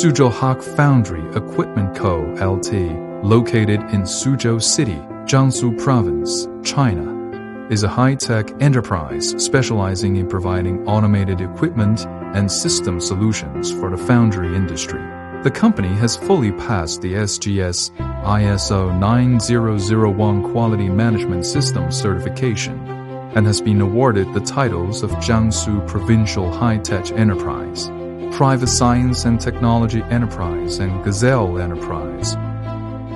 Suzhou Hawk Foundry Equipment Co., Ltd., located in Suzhou City, Jiangsu Province, China, is a high-tech enterprise specializing in providing automated equipment and system solutions for the foundry industry. The company has fully passed the SGS ISO 9001 Quality Management System certification and has been awarded the titles of Jiangsu Provincial High-Tech Enterprise, Private Science and Technology Enterprise, and Gazelle Enterprise.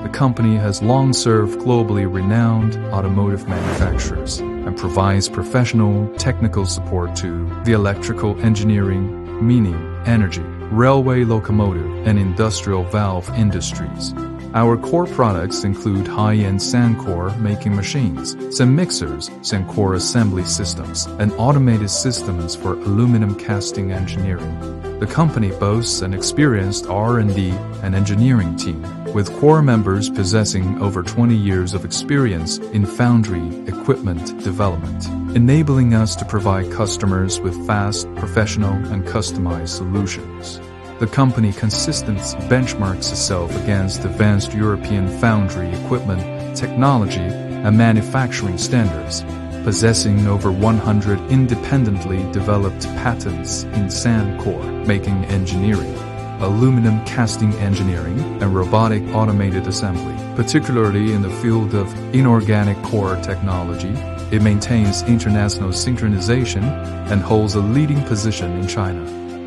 The company has long served globally renowned automotive manufacturers and provides professional technical support to the electrical engineering, mining, energy, railway locomotive, and industrial valve industries. Our core products include high-end sand core making machines, sand mixers, sand core assembly systems, and automated systems for aluminum casting engineering. The company boasts an experienced R&D and engineering team, with core members possessing over 20 years of experience in foundry equipment development, enabling us to provide customers with fast, professional, and customized solutions. The company consistently benchmarks itself against advanced European foundry equipment, technology, and manufacturing standards, possessing over 100 independently developed patents in sand core making engineering, aluminum casting engineering, and robotic automated assembly. Particularly in the field of inorganic core technology, it maintains international synchronization and holds a leading position in China.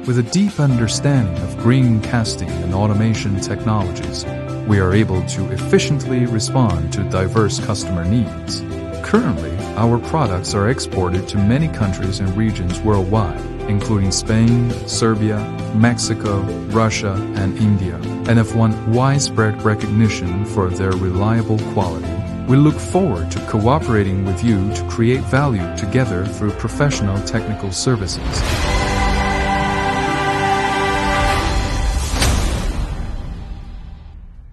With a deep understanding of green casting and automation technologies, we are able to efficiently respond to diverse customer needs. Currently, our products are exported to many countries and regions worldwide, including Spain, Serbia, Mexico, Russia, and India, and have won widespread recognition for their reliable quality. We look forward to cooperating with you to create value together through professional technical services.